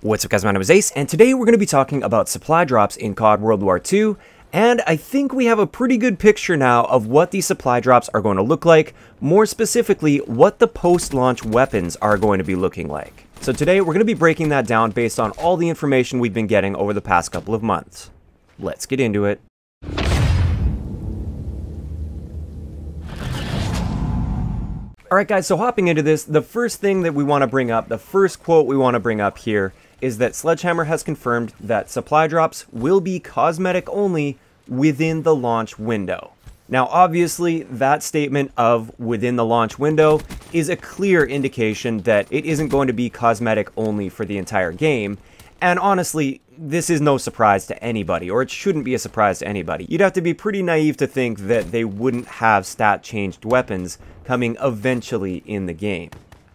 What's up guys, my name is Ace, and today we're going to be talking about supply drops in CoD World War II, and I think we have a pretty good picture now of what these supply drops are going to look like, more specifically, what the post-launch weapons are going to be looking like. So today we're going to be breaking that down based on all the information we've been getting over the past couple of months. Let's get into it. Alright guys, so hopping into this, the first thing that we want to bring up, the first quote we want to bring up here, is that Sledgehammer has confirmed that supply drops will be cosmetic only within the launch window. Now obviously that statement of within the launch window is a clear indication that it isn't going to be cosmetic only for the entire game, and honestly this is no surprise to anybody, or it shouldn't be a surprise to anybody. You'd have to be pretty naive to think that they wouldn't have stat changed weapons coming eventually in the game.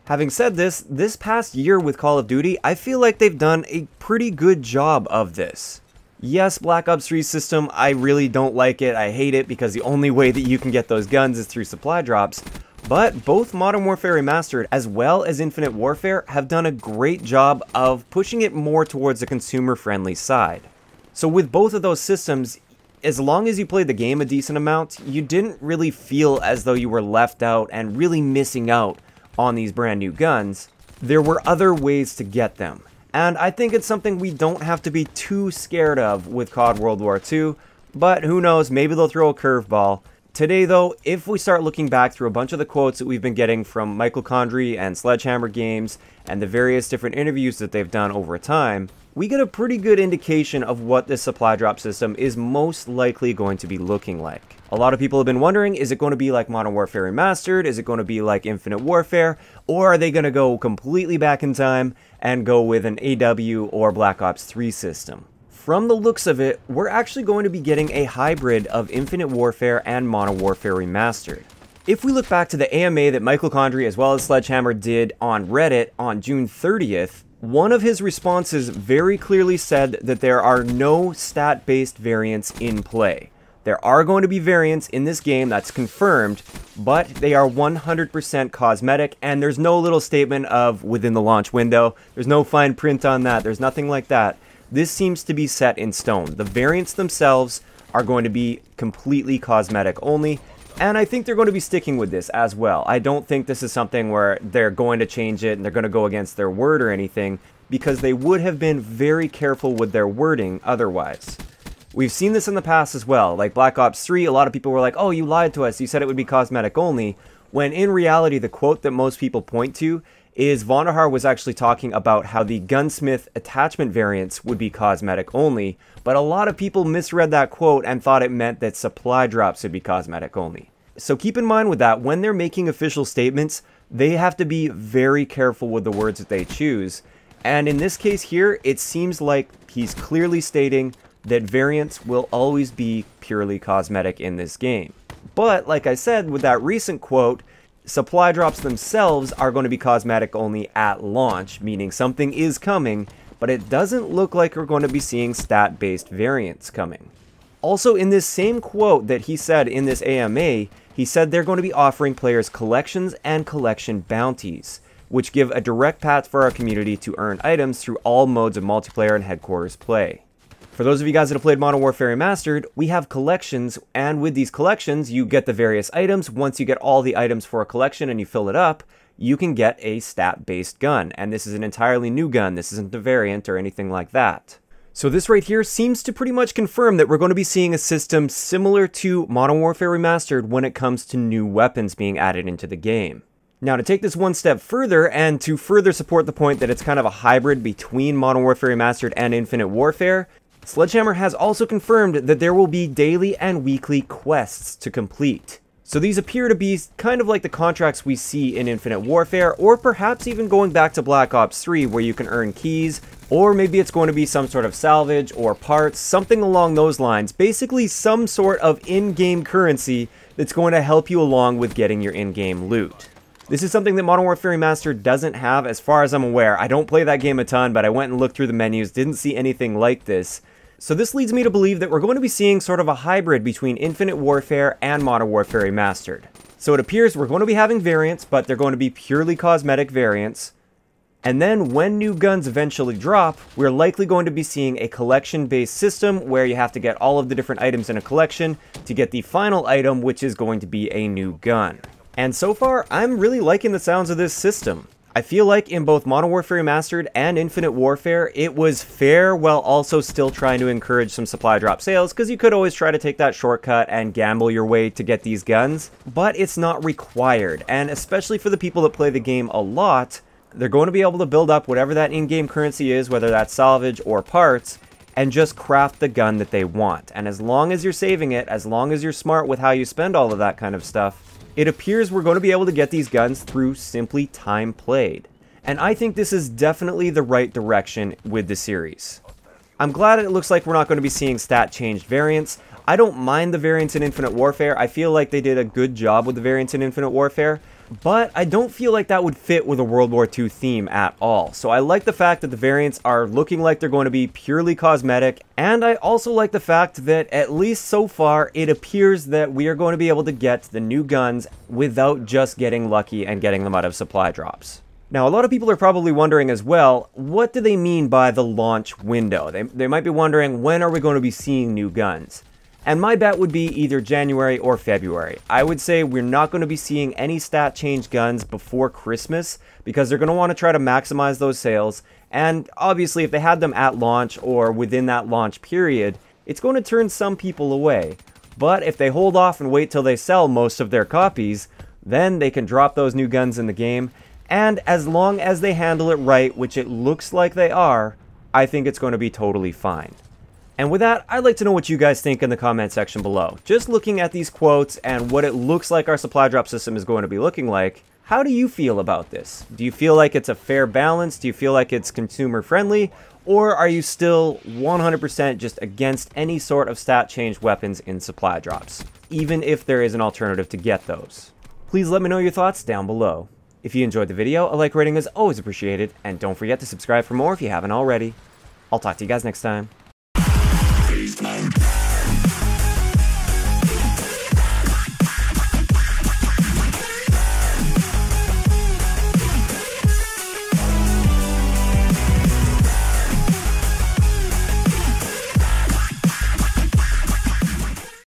Having said this past year with Call of Duty, I feel like they've done a pretty good job of this. Yes, Black Ops 3 system, I really don't like it. I hate it because the only way that you can get those guns is through supply drops. But both Modern Warfare Remastered as well as Infinite Warfare have done a great job of pushing it more towards the consumer-friendly side. So with both of those systems, as long as you played the game a decent amount, you didn't really feel as though you were left out and really missing out on these brand new guns. There were other ways to get them. And I think it's something we don't have to be too scared of with CoD World War II, but who knows, maybe they'll throw a curveball. Today though, if we start looking back through a bunch of the quotes that we've been getting from Michael Condrey and Sledgehammer Games and the various different interviews that they've done over time, we get a pretty good indication of what this supply drop system is most likely going to be looking like. A lot of people have been wondering, is it going to be like Modern Warfare Remastered? Is it going to be like Infinite Warfare? Or are they going to go completely back in time and go with an AW or Black Ops 3 system? From the looks of it, we're actually going to be getting a hybrid of Infinite Warfare and Modern Warfare Remastered. If we look back to the AMA that Michael Condrey as well as Sledgehammer did on Reddit on June 30th, one of his responses very clearly said that there are no stat-based variants in play. There are going to be variants in this game, that's confirmed, but they are 100% cosmetic, and there's no little statement of within the launch window. There's no fine print on that. There's nothing like that. This seems to be set in stone. The variants themselves are going to be completely cosmetic only, and I think they're going to be sticking with this as well. I don't think this is something where they're going to change it and they're going to go against their word or anything, because they would have been very careful with their wording otherwise. We've seen this in the past as well, like Black Ops 3, a lot of people were like, oh, you lied to us, you said it would be cosmetic only, when in reality the quote that most people point to is Vonderhaar was actually talking about how the gunsmith attachment variants would be cosmetic only, but a lot of people misread that quote and thought it meant that supply drops would be cosmetic only. So keep in mind with that, when they're making official statements, they have to be very careful with the words that they choose, and in this case here, it seems like he's clearly stating that variants will always be purely cosmetic in this game. But like I said, with that recent quote, supply drops themselves are going to be cosmetic only at launch, meaning something is coming, but it doesn't look like we're going to be seeing stat-based variants coming. Also, in this same quote that he said in this AMA, he said they're going to be offering players collections and collection bounties, which give a direct path for our community to earn items through all modes of multiplayer and headquarters play. For those of you guys that have played Modern Warfare Remastered, we have collections, and with these collections, you get the various items. Once you get all the items for a collection and you fill it up, you can get a stat-based gun, and this is an entirely new gun. This isn't a variant or anything like that. So this right here seems to pretty much confirm that we're going to be seeing a system similar to Modern Warfare Remastered when it comes to new weapons being added into the game. Now, to take this one step further, and to further support the point that it's kind of a hybrid between Modern Warfare Remastered and Infinite Warfare, Sledgehammer has also confirmed that there will be daily and weekly quests to complete. So these appear to be kind of like the contracts we see in Infinite Warfare, or perhaps even going back to Black Ops 3 where you can earn keys, or maybe it's going to be some sort of salvage or parts, something along those lines. Basically some sort of in-game currency that's going to help you along with getting your in-game loot. This is something that Modern Warfare Remastered doesn't have as far as I'm aware. I don't play that game a ton, but I went and looked through the menus, didn't see anything like this. So this leads me to believe that we're going to be seeing sort of a hybrid between Infinite Warfare and Modern Warfare Remastered. So it appears we're going to be having variants, but they're going to be purely cosmetic variants. And then when new guns eventually drop, we're likely going to be seeing a collection-based system where you have to get all of the different items in a collection to get the final item, which is going to be a new gun. And so far, I'm really liking the sounds of this system. I feel like in both Modern Warfare Remastered and Infinite Warfare, it was fair while also still trying to encourage some supply drop sales, because you could always try to take that shortcut and gamble your way to get these guns, but it's not required, and especially for the people that play the game a lot, they're going to be able to build up whatever that in-game currency is, whether that's salvage or parts, and just craft the gun that they want. And as long as you're saving it, as long as you're smart with how you spend all of that kind of stuff, it appears we're going to be able to get these guns through simply time played. And I think this is definitely the right direction with the series. I'm glad it looks like we're not going to be seeing stat changed variants. I don't mind the variants in Infinite Warfare. I feel like they did a good job with the variants in Infinite Warfare. But I don't feel like that would fit with a World War II theme at all. So I like the fact that the variants are looking like they're going to be purely cosmetic, and I also like the fact that, at least so far, it appears that we are going to be able to get the new guns without just getting lucky and getting them out of supply drops. Now, a lot of people are probably wondering as well, what do they mean by the launch window? They might be wondering, when are we going to be seeing new guns? And my bet would be either January or February. I would say we're not going to be seeing any stat change guns before Christmas because they're going to want to try to maximize those sales. And obviously, if they had them at launch or within that launch period, it's going to turn some people away. But if they hold off and wait till they sell most of their copies, then they can drop those new guns in the game. And as long as they handle it right, which it looks like they are, I think it's going to be totally fine. And with that, I'd like to know what you guys think in the comment section below. Just looking at these quotes and what it looks like our supply drop system is going to be looking like, how do you feel about this? Do you feel like it's a fair balance? Do you feel like it's consumer friendly? Or are you still 100% just against any sort of stat change weapons in supply drops, even if there is an alternative to get those? Please let me know your thoughts down below. If you enjoyed the video, a like rating is always appreciated, and don't forget to subscribe for more if you haven't already. I'll talk to you guys next time.